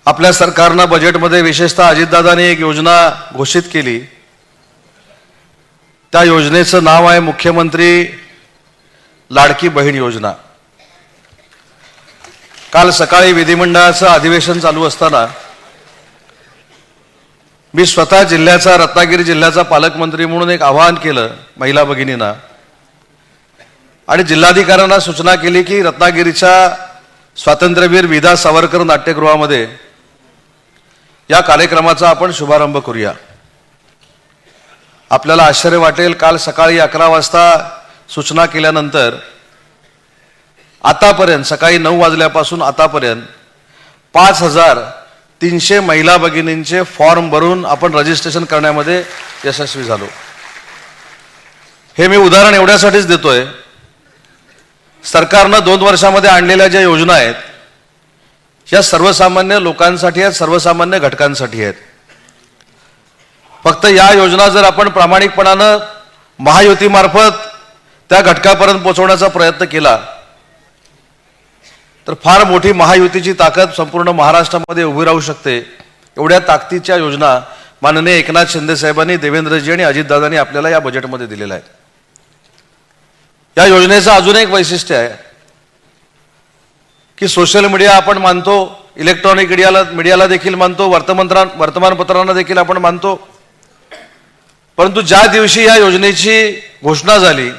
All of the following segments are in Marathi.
आपल्या सरकारनं बजेटमध्ये विशेषतः अजितदादांनी एक योजना घोषित केली। त्या योजनेचं नाव आहे मुख्यमंत्री लाडकी बहीण योजना। काल सकाळी विधिमंडळाचं अधिवेशन चालू असताना मी स्वतः जिल्ह्याचा रत्नागिरी जिल्ह्याचा पालकमंत्री म्हणून एक आवाहन केलं महिला भगिनींना आणि जिल्हाधिकाऱ्यांना सूचना केली की रत्नागिरीच्या स्वातंत्र्यवीर विदा सावरकर नाट्यगृहामध्ये या कार्यक्रमाचा आपण शुभारंभ करूया। आपल्याला आश्चर्य वाटेल, काल सकाळी 11 वाजता सूचना केल्यानंतर आतापर्यंत सकाळी 9 वाजल्यापासून आतापर्यंत 5300 महिला भगिनींचे फॉर्म भरून आपण रजिस्ट्रेशन करण्यामध्ये यशस्वी झालो। हे मी उदाहरण एवढ्यासाठीच देतोय, सरकारनं 2 वर्षामध्ये आणलेल्या ज्या योजना आहेत या सर्वसामान्य लोकांसाठी आहेत, सर्वसामान्य घटकांसाठी आहेत। फक्त या योजना जर आपण प्रामाणिकपणानं महायुतीमार्फत त्या घटकापर्यंत पोहोचवण्याचा प्रयत्न केला तर फार मोठी महायुतीची ताकद संपूर्ण महाराष्ट्रामध्ये उभी राहू शकते। एवढ्या ताकदीच्या योजना माननीय एकनाथ शिंदे साहेबांनी, देवेंद्रजी आणि अजितदादांनी आपल्याला या बजेटमध्ये दिलेल्या आहेत। या योजनेचं अजून एक वैशिष्ट्य आहे की सोशल मीडिया आपण मानतो, इलेक्ट्रॉनिक मीडियाला देखील मानतो, वर्तमानपत्रांना देखील आपण मानतो, परंतु ज्या दिवशी या योजनेची घोषणा झाली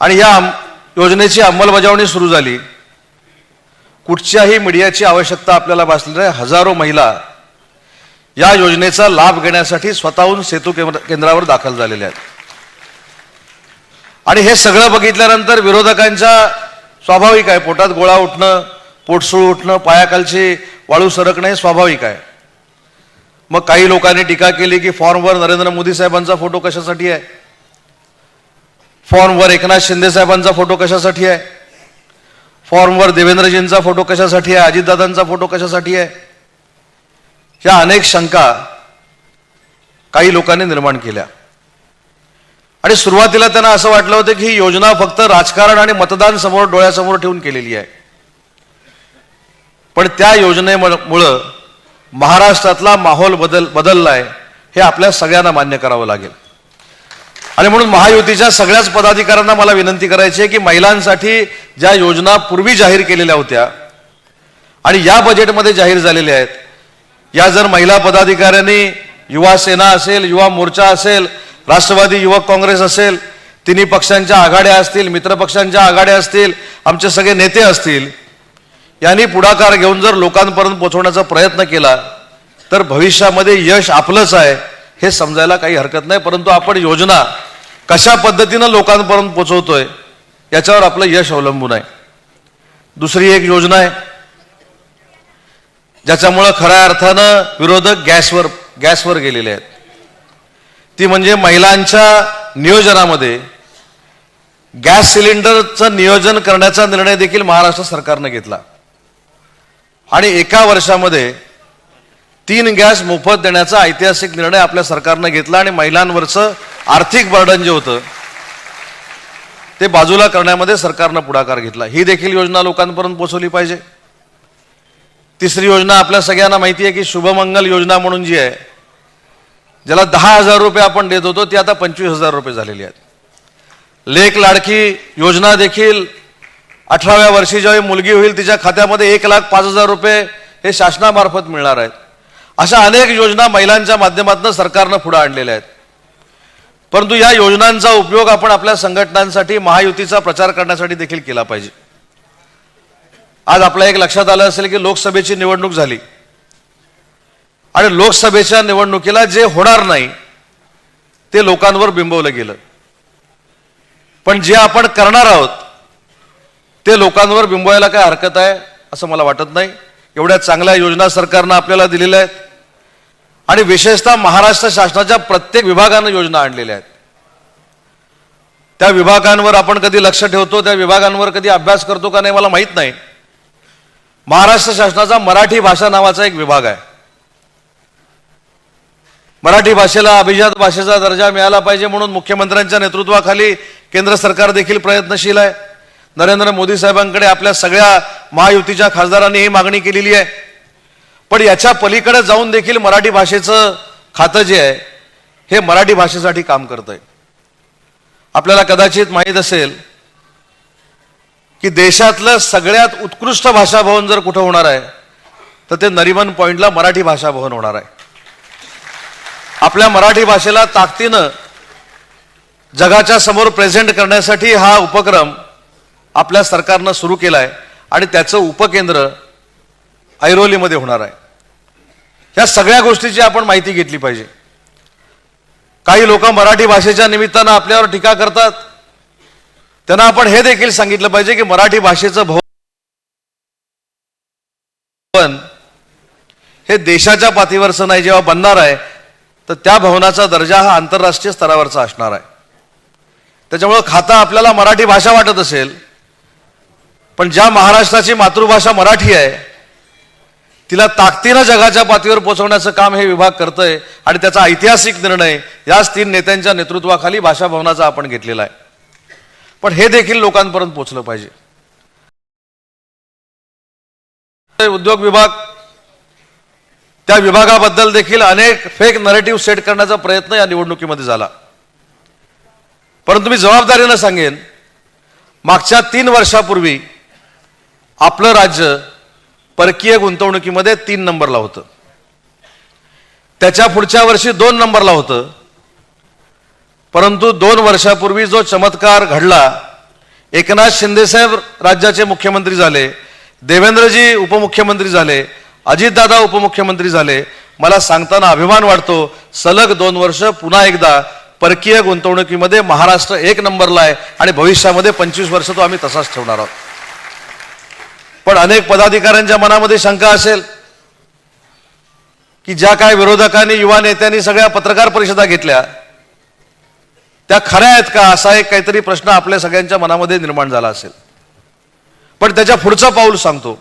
आणि या योजनेची अंमलबजावणी सुरू झाली, कुठच्याही मीडियाची आवश्यकता आपल्याला भासली नाही। हजारो महिला या योजनेचा लाभ घेण्यासाठी स्वतःहून सेतू केंद्रावर दाखल झालेल्या आहेत। आणि हे सगळं बघितल्यानंतर विरोधकांच्या स्वाभाविक आहे, पोटात गोळा उठणं, पोटसूळ उठणं, पायाखालची वाळू सरकणं हे स्वाभाविक आहे। मग काही लोकांनी टीका केली की फॉर्मवर नरेंद्र मोदी साहेबांचा फोटो कशासाठी आहे, फॉर्मवर एकनाथ शिंदे साहेबांचा फोटो कशासाठी आहे, फॉर्मवर देवेंद्रजींचा फोटो कशासाठी आहे, अजितदादांचा फोटो कशासाठी आहे, या अनेक शंका काही लोकांनी निर्माण केल्या। आणि सुरुवातीला त्यांना असं वाटलं होतं की ही योजना फक्त राजकारण आणि मतदान समोर डोळ्यासमोर ठेवून केलेली आहे, पण त्या योजनेमुळं महाराष्ट्रातला माहोल बदललाय हे आपल्या सगळ्यांना मान्य करावं लागेल। आणि म्हणून महायुतीच्या सगळ्याच पदाधिकाऱ्यांना मला विनंती करायची आहे की महिलांसाठी ज्या योजना पूर्वी जाहीर केलेल्या होत्या आणि या बजेटमध्ये जाहीर झालेल्या आहेत, या जर महिला पदाधिकाऱ्यांनी युवा सेना असेल, युवा मोर्चा असेल, राष्ट्रवादी युवक काँग्रेस असेल, तिन्ही पक्षांच्या आघाड्या असतील, मित्र पक्षांच्या आघाड्या असतील, आमचे सगळे नेते असतील, यांनी पुढाकार घेऊन जर लोकांपर्यंत पोहोचवण्याचा प्रयत्न केला तर भविष्यामध्ये यश आपलंच आहे हे समजायला काही हरकत नाही। परंतु आपण योजना कशा पद्धतीनं लोकांपर्यंत पोहोचवतोय याच्यावर आपलं यश अवलंबून आहे। दुसरी एक योजना आहे ज्याच्यामुळे खऱ्या अर्थानं विरोधक गॅसवर गेलेले आहेत, ती म्हणजे महिलांच्या नियोजनामध्ये गॅस सिलेंडरचं नियोजन करण्याचा निर्णय देखील महाराष्ट्र सरकारने घेतला आणि एका वर्षामध्ये 3 गॅस मोफत देण्याचा ऐतिहासिक निर्णय आपल्या सरकारने घेतला आणि महिलांवरचं आर्थिक बर्डन जे होतं ते बाजूला करण्यामध्ये सरकारने पुढाकार घेतला। ही देखील योजना लोकांपर्यंत पोहोचवली पाहिजे। तिसरी योजना आपल्या सगळ्यांना माहिती आहे की शुभमंगल योजना म्हणून जी आहे, ज्याला 10,000 रुपये आपण देत होतो, ती आता 25,000 रुपये झालेली आहेत। लेक लाडकी योजना देखील 18व्या वर्षी जेव्हा मुलगी होईल तिच्या खात्यामध्ये 1,05,000 रुपये हे शासनामार्फत मिळणार आहेत। अशा अनेक योजना महिलांच्या माध्यमातून सरकारनं पुढे आणलेल्या आहेत, परंतु या योजनांचा उपयोग आपण आपल्या संघटनांसाठी, महायुतीचा प्रचार करण्यासाठी देखील केला पाहिजे। आज आपल्या एक लक्षात आलं असेल की लोकसभेची निवडणूक झाली आणि लोकसभेच्या निवडणुकीला जे होणार नाही ते लोकांवर बिंबवलं गेलं, पण जे आपण करणार आहोत ते लोकांवर बिंबवायला काय हरकत आहे असं मला वाटत नाही। एवढ्या चांगल्या योजना सरकारनं आपल्याला दिलेल्या आहेत आणि विशेषतः महाराष्ट्र शासनाच्या प्रत्येक विभागानं योजना आणलेल्या आहेत। त्या विभागांवर आपण कधी लक्ष ठेवतो, त्या विभागांवर कधी अभ्यास करतो का नाही मला माहित नाही। महाराष्ट्र शासनाचा मराठी भाषा नावाचा एक विभाग आहे। मराठी भाषेला अभिजात भाषेचा दर्जा मिळाला पाहिजे म्हणून मुख्यमंत्र्यांच्या नेतृत्वाखाली केंद्र सरकार देखील प्रयत्नशील आहे। नरेंद्र मोदी साहेबांकडे आपल्या सगळ्या महायुतीच्या खासदारांनी ही मागणी केलेली आहे। पण याच्या पलीकडे जाऊन देखील मराठी भाषेचं खातं जे आहे हे मराठी भाषेसाठी काम करतंय. आपल्याला कदाचित माहीत असेल की देशातलं सगळ्यात उत्कृष्ट भाषा भवन जर कुठं होणार आहे तर ते नरिमन पॉइंटला मराठी भाषा भवन होणार आहे. आपल्या मराठी भाषेला ताकदीनं जगाच्या समोर प्रेझेंट करण्यासाठी हा उपक्रम आपल्या सरकारनं सुरू केला आहे आणि त्याचं उपकेंद्र ऐरोलीमध्ये होणार आहे. या सगळ्या गोष्टीची आपण माहिती घेतली पाहिजे. काही लोक मराठी भाषेच्या निमित्तानं आपल्यावर टीका करतात, त्यांना आपण हे देखील सांगितलं पाहिजे की मराठी भाषेचं भवन हे देशाच्या पातळीवरचं नाही, जेव्हा बनणार आहे तर त्या भवनाचा दर्जा हा आंतरराष्ट्रीय स्तरावरचा असणार आहे. त्याच्यामुळे खातं आपल्याला मराठी भाषा वाटत असेल, पण ज्या महाराष्ट्राची मातृभाषा मराठी आहे तिला ताकदीनं जगाच्या पातळीवर पोहोचवण्याचं काम हे विभाग करतंय आणि त्याचा ऐतिहासिक निर्णय याच 3 नेत्यांच्या नेतृत्वाखाली भाषा भवनाचा आपण घेतलेला आहे. पण हे देखील लोकांपर्यंत पोहोचलं पाहिजे. उद्योग विभाग, त्या विभागाबद्दल देखील अनेक फेक नरेटिव्ह सेट करण्याचा प्रयत्न या निवडणुकीमध्ये झाला. परंतु मी जबाबदारीनं सांगेन, मागच्या 3 वर्षापूर्वी आपलं राज्य परकीय गुंतवणुकीमध्ये 3 नंबरला होतं. त्याच्या पुढच्या वर्षी 2 नंबरला होतं. परंतु 2 वर्षापूर्वी जो चमत्कार घडला, एकनाथ शिंदेसाहेब राज्याचे मुख्यमंत्री झाले, देवेंद्रजी उपमुख्यमंत्री झाले, अजितदादा उपमुख्यमंत्री झाले. मला सांगताना अभिमान वाटतो, सलग 2 वर्ष पुन्हा एकदा परकीय गुंतवणुकीमध्ये महाराष्ट्र 1 नंबरला आहे आणि भविष्यामध्ये 25 वर्ष तो आम्ही तसाच ठेवणार आहोत. पण अनेक पदाधिकाऱ्यांच्या मनामध्ये शंका असेल की ज्या काय विरोधकांनी, युवा नेत्यांनी सगळ्या पत्रकार परिषदा घेतल्या त्या खऱ्या आहेत का, असा एक काहीतरी प्रश्न आपल्या सगळ्यांच्या मनामध्ये निर्माण झाला असेल. पण त्याच्या पुढचं पाऊल सांगतो.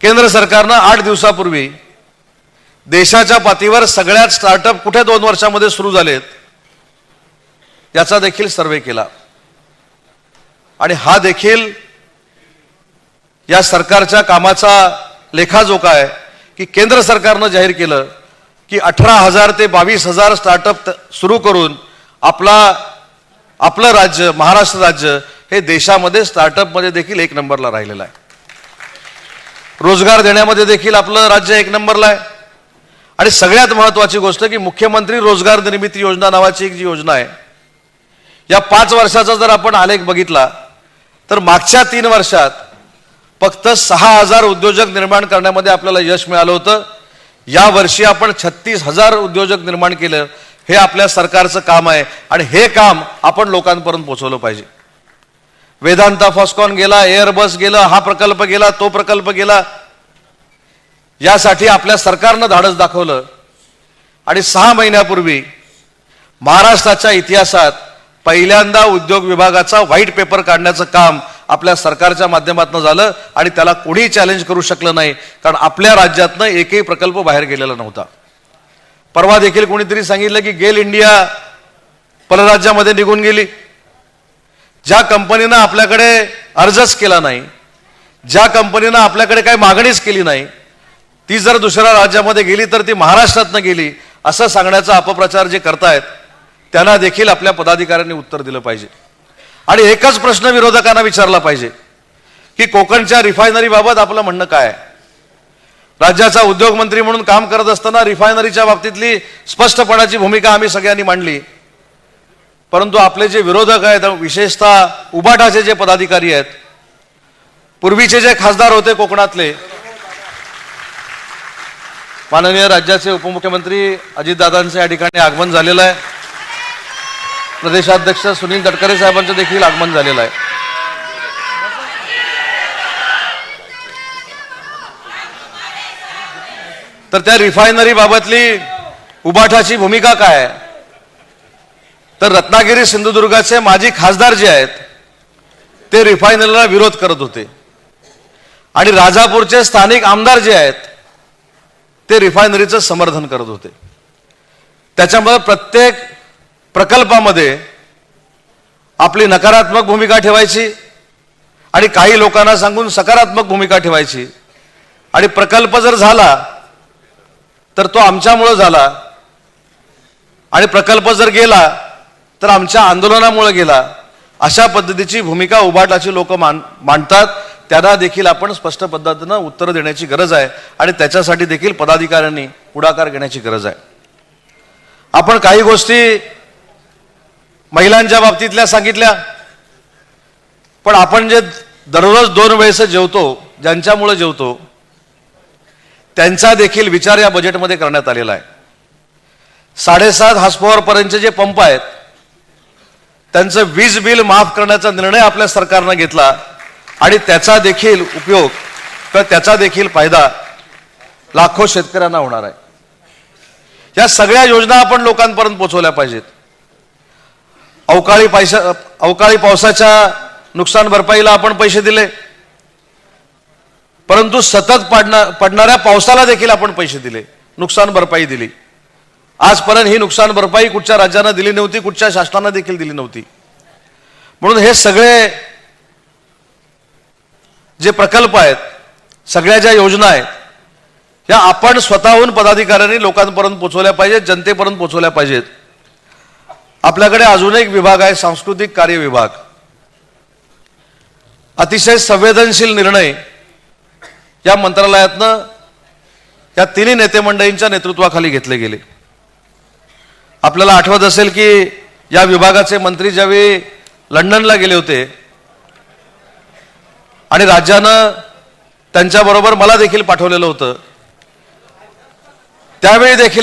केंद्र सरकारनं 8 दिवसापूर्वी देशाच्या पातळीवर सगळ्यात स्टार्टअप कुठे 2 वर्षामध्ये सुरू झालेत याचा देखील सर्वे केला आणि हा देखील या सरकारच्या कामाचा लेखाजोखा आहे की केंद्र सरकारनं जाहीर केलं की 18,000 ते 22,000 स्टार्टअप सुरू करून आपलं राज्य, महाराष्ट्र राज्य हे देशामध्ये स्टार्टअपमध्ये देखील 1 नंबरला राहिलेलं आहे. रोजगार देण्यामध्ये देखील आपलं राज्य 1 नंबरला आहे. आणि सगळ्यात महत्त्वाची गोष्ट की मुख्यमंत्री रोजगार निर्मिती योजना नावाची एक जी योजना आहे, या 5 वर्षाचा जर आपण आलेख बघितला तर मागच्या 3 वर्षात फक्त 6,000 उद्योजक निर्माण करण्यामध्ये आपल्याला यश मिळालं होतं. या वर्षी आपण 36,000 उद्योजक निर्माण केलं. हे आपल्या सरकारचं काम आहे आणि हे काम आपण लोकांपर्यंत पोहोचवलं पाहिजे. वेदांता फॉस्कॉन गेला, एअरबस गेलं, हा प्रकल्प गेला, तो प्रकल्प गेला. यासाठी आपल्या सरकारनं धाडस दाखवलं आणि 6 महिन्यापूर्वी महाराष्ट्राच्या इतिहासात पहिल्यांदा उद्योग विभागाचा व्हाईट पेपर काढण्याचं काम आपल्या सरकारच्या माध्यमातून झालं आणि त्याला कोणीही चॅलेंज करू शकलं नाही, कारण आपल्या राज्यातनं एकही प्रकल्प बाहेर गेलेला नव्हता. परवा देखील कोणीतरी सांगितलं की गेल इंडिया परराज्यामध्ये निघून गेली. ज्या कंपनीनं आपल्याकडे अर्जच केला नाही, ज्या कंपनीनं आपल्याकडे काही मागणीच केली नाही, ती जर दुसऱ्या राज्यामध्ये गेली तर ती महाराष्ट्रातनं गेली असं सांगण्याचा अपप्रचार जे करतायत त्यांना देखील आपल्या पदाधिकाऱ्यांनी उत्तर दिलं पाहिजे. आणि एकच प्रश्न विरोधकांना विचारला पाहिजे की कोकणच्या रिफायनरीबाबत आपलं म्हणणं काय आहे. राज्याचा उद्योगमंत्री म्हणून काम करत असताना रिफायनरीच्या बाबतीतली स्पष्टपणाची भूमिका आम्ही सगळ्यांनी मांडली. परंतु आपले जे विरोधक आहेत, विशेषतः उबाटाचे जे पदाधिकारी आहेत, पूर्वीचे जे खासदार होते कोकणातले, माननीय राज्याचे उपमुख्यमंत्री अजितदादांचे या ठिकाणी आगमन झालेलं आहे. प्रदेशाध्यक्ष सुनील तटकरे साहेबांचं देखील आगमन झालेलं आहे. तर त्या रिफायनरी बाबतली उबाठाची भूमिका काय आहे, तर रत्नागिरी सिंधुदुर्गाचे माजी खासदार जे आहेत ते रिफायनरीला विरोध करत होते आणि राजापूरचे स्थानिक आमदार जे आहेत ते रिफायनरीचं समर्थन करत होते. त्याच्यामुळे प्रत्येक प्रकल्पामध्ये आपली नकारात्मक भूमिका ठेवायची आणि काही लोकांना सांगून सकारात्मक भूमिका ठेवायची. आणि प्रकल्प जर झाला तर तो आमच्यामुळं झाला, आणि प्रकल्प जर गेला तर आमच्या आंदोलनामुळे गेला, अशा पद्धतीची भूमिका उभाटाची लोक मांडतात. त्यांना देखील आपण स्पष्ट पद्धतीनं उत्तर देण्याची गरज आहे आणि त्याच्यासाठी देखील पदाधिकाऱ्यांनी पुढाकार घेण्याची गरज आहे. आपण काही गोष्टी महिलांच्या बाबतीतल्या सांगितल्या, पण आपण जे दररोज 2 वेळेस जेवतो, ज्यांच्यामुळे जेवतो, त्यांचा देखील विचार या बजेटमध्ये करण्यात आलेला आहे. 7.5 हॉर्सपॉवर पर्यंतचे जे पंप आहेत त्यांचं वीज बिल माफ करण्याचा निर्णय आपल्या सरकारनं घेतला आणि त्याचा देखील उपयोग किंवा त्याचा देखील फायदा लाखो शेतकऱ्यांना होणार आहे. या सगळ्या योजना आपण लोकांपर्यंत पोहोचवल्या पाहिजेत. अवकाळी पावसाच्या नुकसान भरपाईला आपण पैसे दिले, परंतु सतत पडणाऱ्या पावसाला देखील आपण पैसे दिले, नुकसान भरपाई दिली. आजपर्यंत ही नुकसान भरपाई कुठच्या राज्यानं दिली नव्हती, कुठच्या शासनानं देखील दिली नव्हती. म्हणून हे सगळे जे प्रकल्प आहेत, सगळ्या ज्या योजना आहेत, या आपण स्वतःहून पदाधिकाऱ्यांनी लोकांपर्यंत पोहोचवल्या पाहिजेत, जनतेपर्यंत पोहोचवल्या पाहिजेत. आपल्याकडे अजून एक विभाग आहे, सांस्कृतिक कार्य विभाग. अतिशय संवेदनशील निर्णय या मंत्रालयातनं या तिन्ही नेते मंडळींच्या नेतृत्वाखाली घेतले गेले. आपल्याला आठवत असेल की या विभागाचे मंत्री ज्यावेळी लंडनला गेले होते आणि राज्यानं त्यांच्याबरोबर मला देखील पाठवलेलं होतं, त्यावेळी देखील